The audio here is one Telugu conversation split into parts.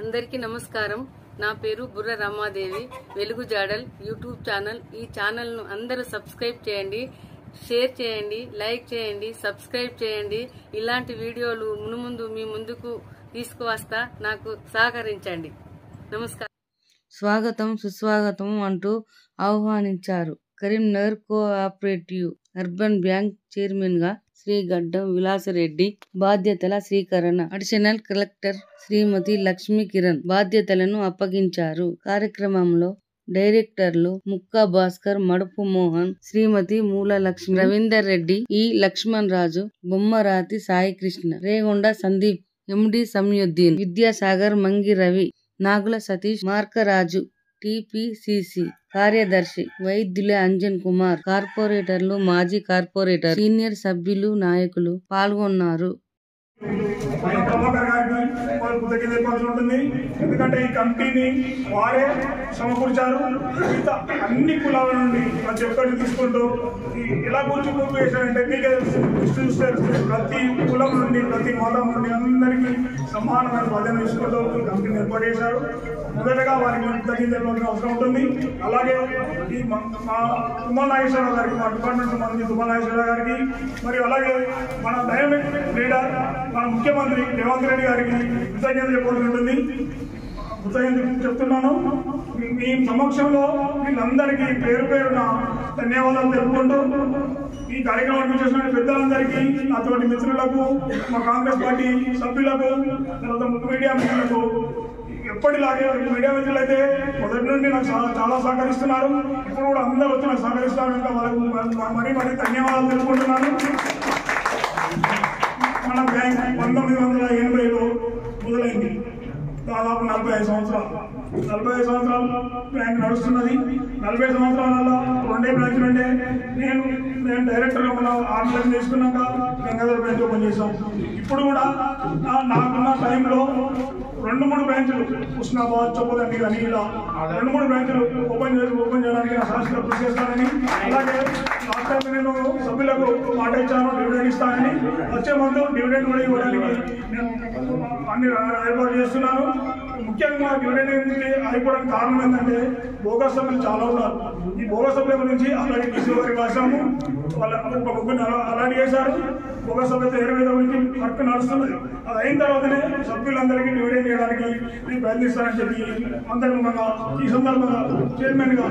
అందరికీ నమస్కారం. నా పేరు బుర్ర రమాదేవి. వెలుగు జాడల్ యూట్యూబ్ ఛానల్. ఈ ఛానల్ ను అందరూ సబ్స్క్రైబ్ చేయండి, షేర్ చేయండి, లైక్ చేయండి, సబ్స్క్రైబ్ చేయండి. ఇలాంటి వీడియోలు మునుముందు మీ ముందుకు తీసుకువస్తా. నాకు సహకరించండి. నమస్కారం. స్వాగతం సుస్వాగతం అంటూ ఆహ్వానించారు. Karimnagar cooperative urban bank chairman గా శ్రీ గడ్డం విలాసరెడ్డి బాధ్యతల స్వీకరణ. అడిషనల్ కలెక్టర్ శ్రీమతి లక్ష్మీ కిరణ్ బాధ్యతలను అప్పగించారు. కార్యక్రమంలో డైరెక్టర్లు ముక్కా భాస్కర్, మడుపు మోహన్, శ్రీమతి మూల లక్ష్మి, రవీందర్ రెడ్డి, ఈ లక్ష్మణ్ రాజు, బొమ్మరాతి సాయి కృష్ణ, రేగొండ సందీప్, ఎండి సమయుద్దీన్, విద్యాసాగర్, మంగి రవి, నాగుల సతీష్, మార్కరాజు, టిపిసిసి కార్యదర్శి వైద్యుల అంజన్ కుమార్, కార్పొరేటర్లు, మాజీ కార్పొరేటర్, సీనియర్ సభ్యులు, నాయకులు పాల్గొన్నారు. ఎందుకంటే ఈ కమిటీని వారే సమకూర్చారు. మిగతా అన్ని కులాల నుండి ప్రతి ఒక్కరిని తీసుకుంటూ ఎలా కూర్చు చేశారంటే మీకే చూస్తే ప్రతి కులం నుండి ప్రతి మతం నుండి అందరికీ సమానమైన ప్రాధాన్యత తీసుకుంటూ ఈ కమిటీని ఏర్పాటు చేశారు. మొదటగా వారికి తగ్గించాల్సిన అవసరం ఉంటుంది. అలాగే ఈ మా తుమ్మల నాగేశ్వరరావు గారికి, మా డిపార్ట్మెంట్ సంబంధించి తుమ్మల నాగేశ్వరరావు గారికి, మరియు అలాగే మన డైనమిక్ లీడర్ మన ముఖ్యమంత్రి రేవంత్ రెడ్డి గారికి కృతజ్ఞత చెప్పాల్సి ఉంటుంది. కృతజ్ఞత చెప్తున్నాను. మీ సమక్షంలో వీళ్ళందరికీ పేరు పేరున ధన్యవాదాలు తెలుపుకుంటూ ఈ కార్యక్రమాన్ని చేసిన పెద్దలందరికీ, నాతోటి మిత్రులకు, మా కాంగ్రెస్ పార్టీ సభ్యులకు, తర్వాత మీడియా మిత్రులకు, ఎప్పటిలాగే మీడియా మిత్రులు అయితే మొదటి నుండి నాకు చాలా సహకరిస్తున్నారు. ఇప్పుడు కూడా అందరూ వచ్చి నాకు సహకరిస్తున్నారు. ఇంకా వాళ్ళకు మరీ ధన్యవాదాలు తెలుపుకుంటున్నాను. మన బ్యాంక్ 1980లో మొదలైంది. దాదాపు 45 సంవత్సరాలు బ్యాంక్ నడుస్తున్నది. 40 సంవత్సరాలలో 2 బ్రాంచ్లు ఉండే. నేను డైరెక్టర్గా మన 6 నెలలు తీసుకున్నాక గంగాధర్ బ్రాంచ్ ఓపెన్ చేశాం. ఇప్పుడు కూడా నాకున్న టైంలో 2-3 బ్రాంచ్లు హుస్నాబాద్, చొప్పదండి కానీ ఇలా 2-3 బ్రాంచ్లు ఓపెన్ చేయడానికి నా శాస్త్ర కృషి చేస్తానని, అలాగే లాస్ట్ టైం నేను సభ్యులకు మాట ఇచ్చాను డివిడెండ్ ఇస్తానని. వచ్చే మంత్ డివిడెండ్ కూడా ఇవ్వడానికి నేను అన్ని ఏర్పాటు చేస్తున్నాను. ముఖ్యంగా డివిడెండ్ అయిపోవడానికి కారణం ఏంటంటే బోగస్ సభ్యులు చాలా ఉన్నారు. ఈ బోగస్ సభ్యుల గురించి అలాగే డీసీ గారికి రాశాము. వాళ్ళ ఒక ముగ్గురిని అలాంటి చేశారు. బోగస్ సభ్యులతో 20 గురించి వర్క్ నడుస్తున్నది. అది అయిన తర్వాతనే సభ్యులందరికీ డివిడెండ్ చేయడానికి నేను ప్రయత్నిస్తానని చెప్పి అందరికంగా ఈ సందర్భంగా చైర్మన్ గా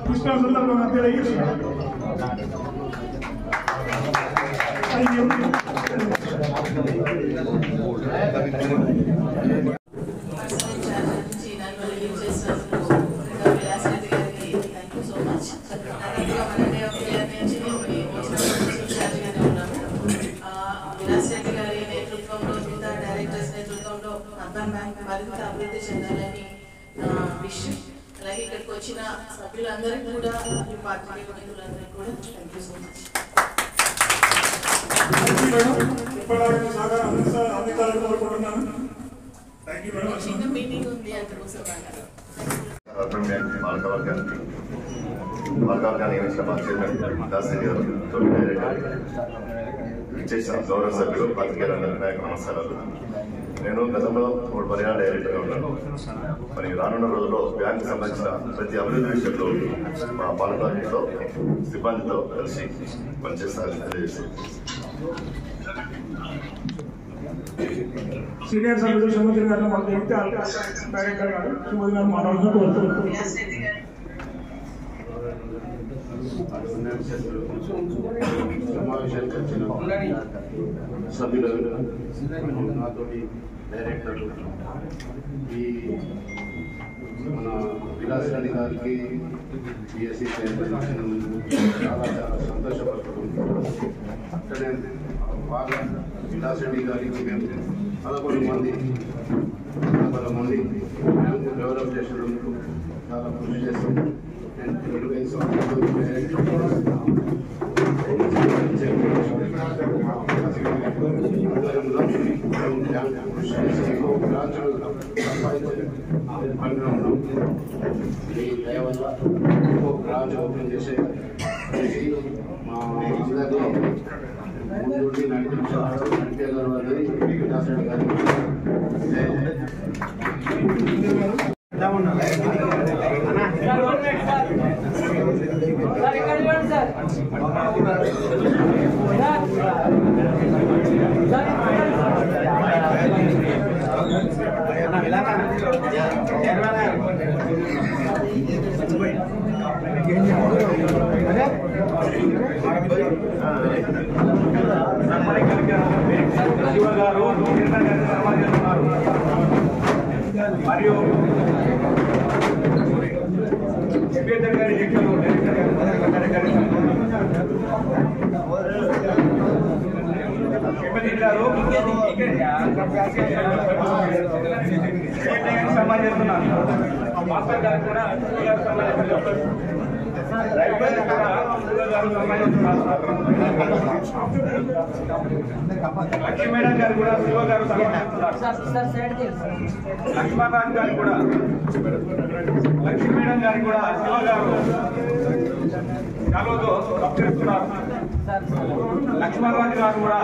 తీసుకున్న సందర్భంగా తెలియజేస్తున్నాను. అర్బన్ బ్యాంక్ మరింత అభివృద్ధి చెందాలని విషయం. అలాగే ఇక్కడికి వచ్చిన సభ్యులందరికీ కూడా, పార్టీ మిత్రులందరికీ కూడా థ్యాంక్ యూ సో మచ్. చిన్న మీటింగ్ ఉంది, అందుకోసం అర్బన్ బ్యాంక్ మార్గవర్గాన్ని నియమించిన మా చైర్మన్ దాసరి గారు, తోటి డైరెక్టర్, ఇచ్చేసిన గౌరవ సభ్యులు, పాత్రికేయులందరికీ నమస్కారాలు. నేను గతంలో 3 పర్యాలు డైరెక్టర్గా ఉన్నాను. మరి రానున్న రోజుల్లో బ్యాంకు సంబంధించిన ప్రతి అభివృద్ధి విషయంలో మా పాలకవర్గంతో సిబ్బందితో కలిసి పనిచేస్తారని తెలియజేస్తాను. సీనియర్ సభ్యులు సుమతి గారు, మా డైరెక్టర్ గారు సుమతి గారు మాట్లాడుతూ కోరుతున్నాను. సమావేశానికి వచ్చిన సభ్యులు, నాతోటి డైరెక్టర్లు, ఈ మన విలాసరెడ్డి గారికి బిఎస్సీ చైర్మన్ చాలా సంతోషపడుతున్నాం. అట్లనే వాళ్ళ విలాసరెడ్డి గారికి మేము 11 మంది డెవలప్ చేసినందుకు చాలా కృషి చేస్తాం. నేను 25 సంవత్సరాలు బ్రాంచ్ ఓపెన్ చేసే మా అందరినీ ముందుండి నడిపించారు. నడిపేగారు అన్నది విలాసరెడ్డి గారి మరియు అంబేద్కర్ గారి సమాజ్ చేస్తున్నారు మాస్టర్ గారు కూడా లక్ష్మీ మేడం గారు కూడా శివ గారు లక్ష్మణరాజు గారు కూడా లక్ష్మీ మేడం గారు కూడా శివ గారు చాలోతో చేస్తున్నారు. లక్ష్మణరాజు గారు కూడా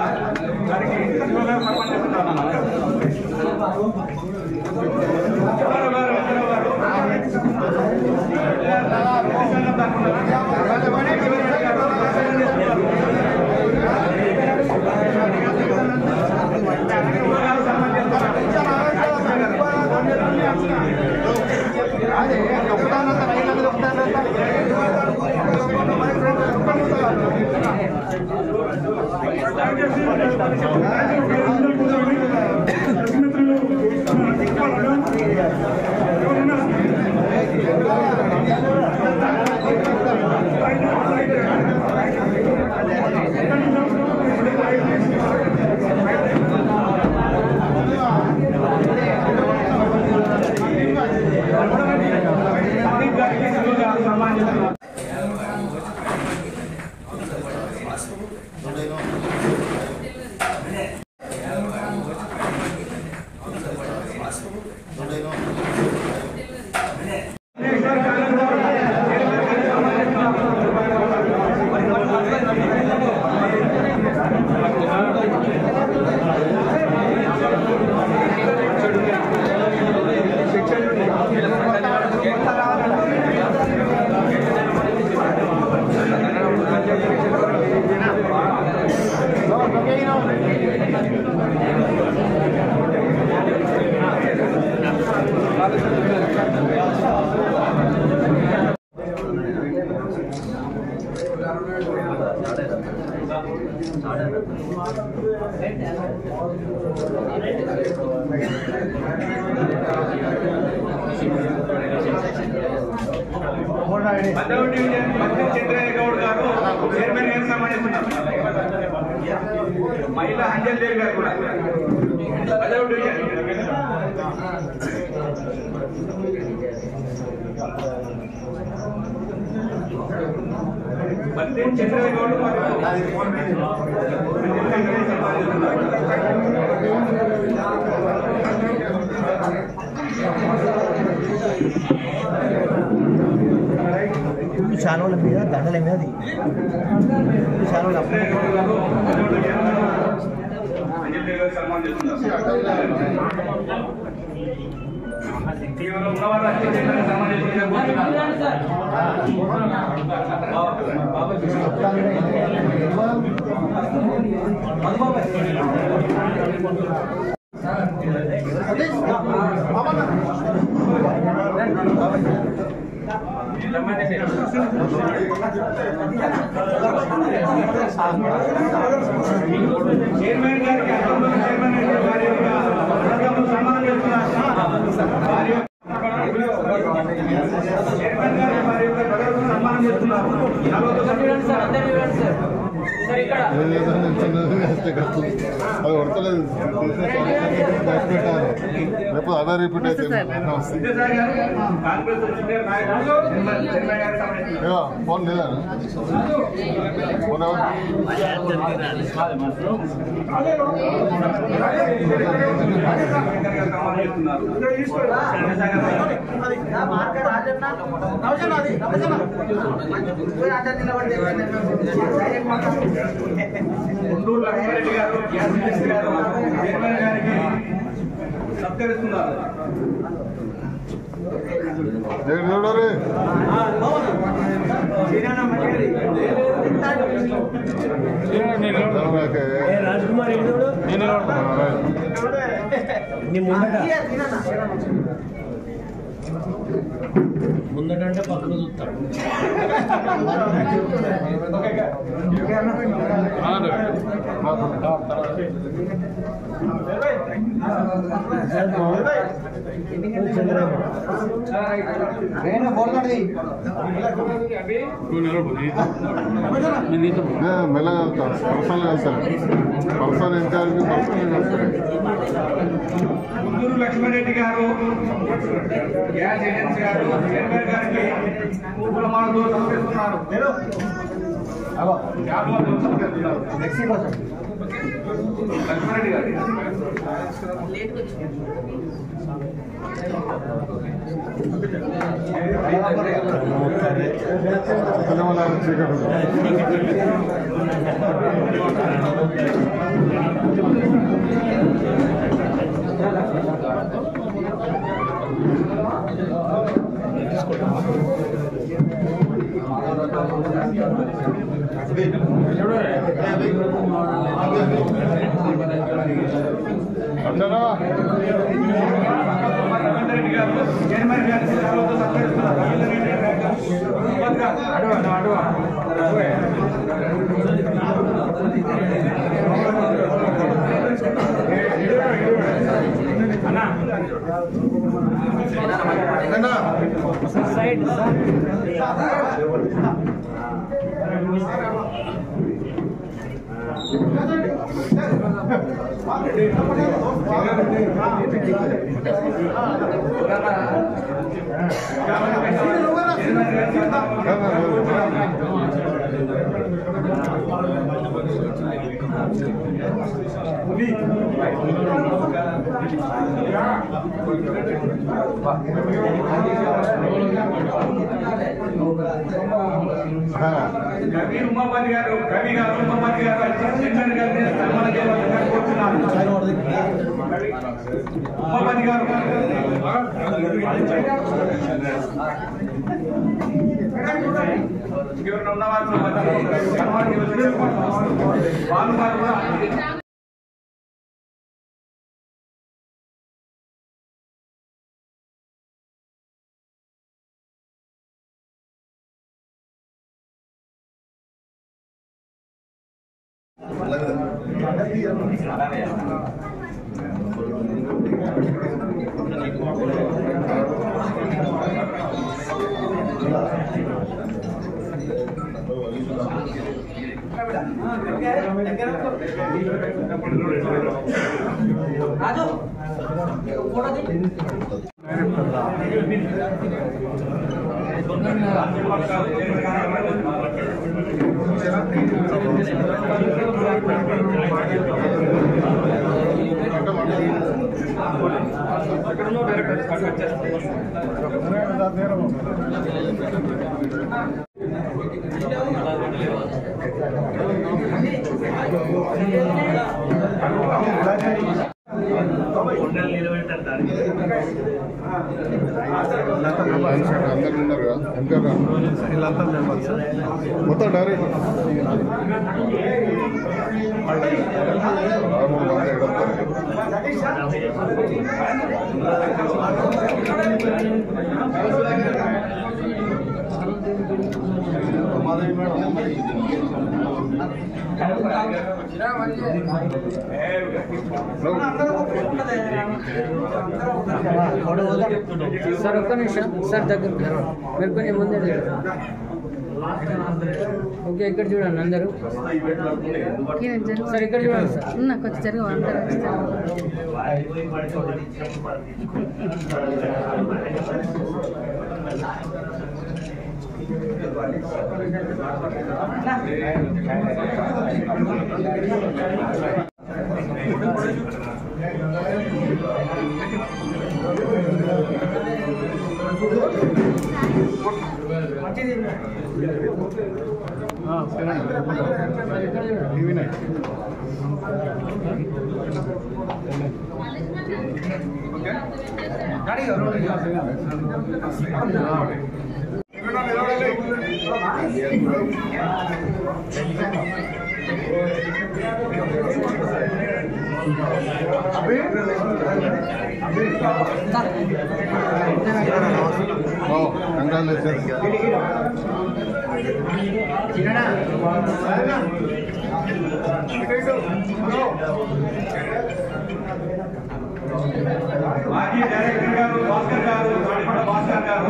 దానికి శివ గారు సన్మానం చేస్తున్నారు. చంద్రయ్య గౌడ్ గారు చైర్మన్ గారు సన్మానిస్తున్నారు. మహిళా అంజల్ దేవి గారు కూడా చంద్రయ్య గౌడ్ చానోళ్ళ మీద దండల మీద చానోళ్ళ సన్మానం చేస్తున్నారు. ఉన్నవారు చైర్మన్ గారికి చైర్మన్ వారి యొక్క సన్మానం చేస్తున్నారు. చైర్మన్ గారు వారి యొక్క సన్మానం చేస్తున్నారు. అది వర్తలేదు రేపు అదే రిపీట్ అయితే ఫోన్ లేదా ఫోన్ గుంటూరు లక్ష్మారెడ్డి గారు చైర్మన్ గారికి సత్కరిస్తున్నారు. ముందటంటే పక్కన చూస్తాడు మెల్లగా వెళ్తాను పర్సనల్ వెళ్తాను పర్సనల్ ఇన్ఛార్జ్ పర్సనల్ వెళ్తాను గుంటూరు లక్ష్మారెడ్డి గారు గ్యాస్ ఏజెన్సీ గారు చైర్మన్ గారికి పూలమాలతో సమర్పిస్తున్నారు. లక్ష్మారెడ్డి గారు కవి ఉమాపతి గారు ఉమాపతి గారు చైర్మన్ గారిని సన్మానం చేయవలసిందిగా కోరుతున్నాను. ఉమాపతి గారు ఎవరైనా ఉన్నవారు సన్మానం చేయవలసిందిగా కోరుతున్నాను. వాళ్ళు కూడా అందరు ఉన్నారు మొత్తం డైరెక్ట్ సార్ ఒక్క నిమిషం సార్ దగ్గర మీరు కొంచెం ముందే ఓకే ఇక్కడ చూడండి అందరూ సార్ ఇక్కడ చూడండి సార్ కొంచెం జరుగు ఓకే మాజీ డైరెక్టర్ గారు భాస్కర్ గారు భాస్కర్ గారు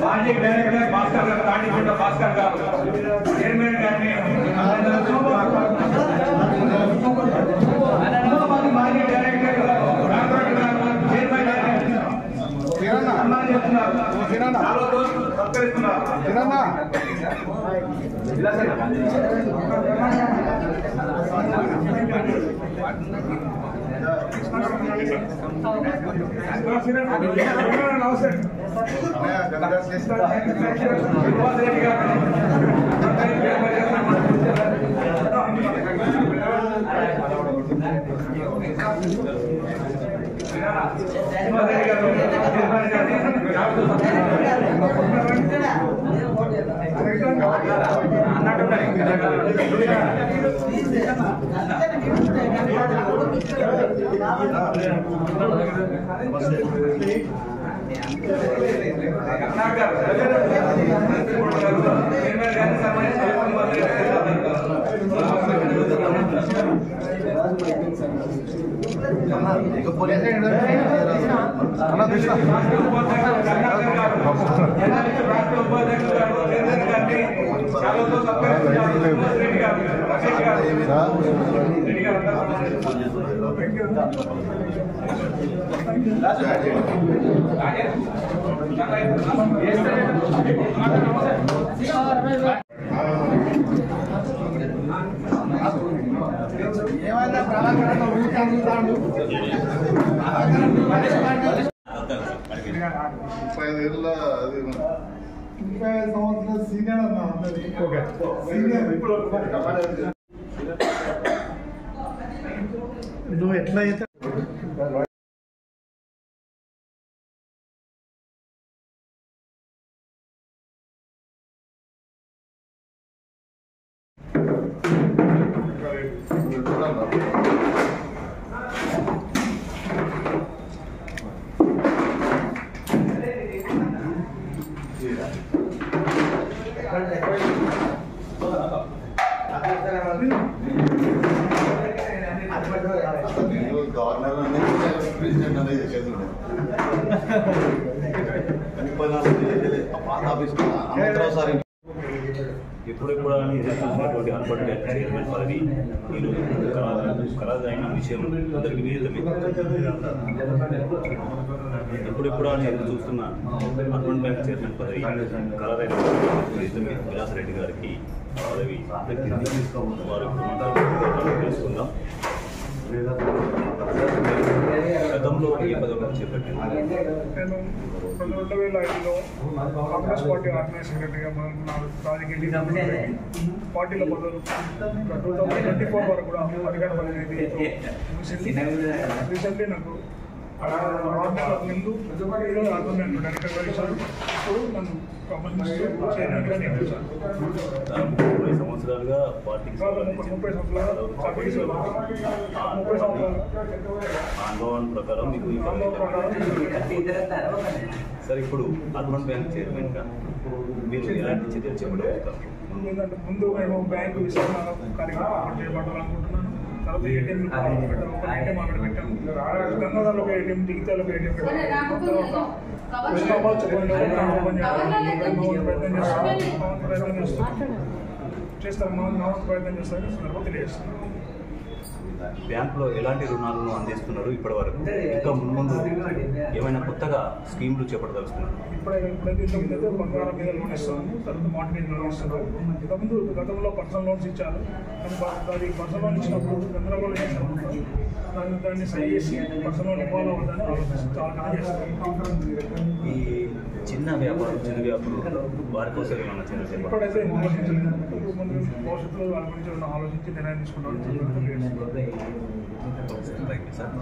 మాజీ డైరెక్టర్ భాస్కర్ గారు తాటికొండ భాస్కర్ గారు చైర్మన్ గారిని మాజీ డైరెక్టర్ చైర్మన్ గారిని సన్మానం చేస్తున్నారు సత్కరిస్తున్నారు సీనియర్ అన్న సీనియర్ ఇప్పుడు నువ్వు ఎట్లా అయితే గవర్నర్ అనేది ప్రెసిడెంట్ అనేది చేసేది పాత ఆఫీస్ సార్ ఎప్పుడెప్పుడు అని చూసినటువంటి అన్పడి చైర్మన్ పదవి ఈరోజు ఖరాదైన విషయం అందరికీ విదితమే. ఎప్పుడెప్పుడు అని ఎదురు చూస్తున్న అర్బన్ బ్యాంక్ చైర్మన్ పదవి ఖరాదైన విదితమే. విలాసరెడ్డి గారికి పదవి వారు తెలుసుకుందాం. గతంలో ఏ పదవులను చేపట్టింది? నేను 2005లో కాంగ్రెస్ పార్టీ ఆర్గనైజ్ సెక్రటరీగా రాజకీయ పార్టీల పదవులు 2024 వరకు కూడా అధికార పదవి రీసెంట్లీ నాకు 6 నెలల ముందు ఆర్గనైజ్ డైరెక్టర్గా ఇచ్చారు. ఇప్పుడు నన్ను చైర్మన్గా నియమించారు. 30 సంవత్సరాలుగా పార్టీకి అనుభవం ప్రకారం మీకు సార్ ఇప్పుడు అర్బన్ బ్యాంక్ చైర్మన్గా మీరు ఎలాంటి చర్యలు చేపడతారు? ముందు మేము బ్యాంకు విస్తరణ కార్యక్రమం చేపట్టాలనుకుంటున్నాను. తర్వాత ఏటీఎం పెట్టాము. గంగాధర్లో ఒక ఏటీఎం, దిగితాలో ఒక ఏటీఎం పెట్టాము. తర్వాత హుస్నాబాద్ ప్రయత్నం చేస్తాను. ప్రయత్నం చేస్తాను. తెలియజేస్తాను. బ్యాంకులో ఎలాంటి రుణాలను అందిస్తున్నారు ఇప్పటివరకు, ఇంకా ముందు ఏమైనా కొత్తగా స్కీములు చేపట్టదలుచుకున్నారు? ఇప్పుడైతే ఇంతకుముందు బంగారం మీద లోన్ ఇస్తున్నాము, తర్వాత మార్కెట్ లోన్ ఇస్తున్నాము. ఇంతకుముందు గతంలో పర్సనల్ లోన్స్ ఇచ్చారు, కానీ అది పర్సనల్ లోన్ ఇచ్చినప్పుడు గందరగోళం చేశాము. దాన్ని సరి చేసి పర్సనల్ లోన్ ఇవ్వాలో వద్దని ఆలోచిస్తాం. ఈ చిన్న వ్యాపారులు వారి కోసం ఏమన్నా చర్యలు? ఇప్పుడైతే ఆలోచించలేదు. భవిష్యత్తులో వాళ్ళ గురించి ఏమైనా ఆలోచించి నిర్ణయం తీసుకుంటాం. Thank you sir.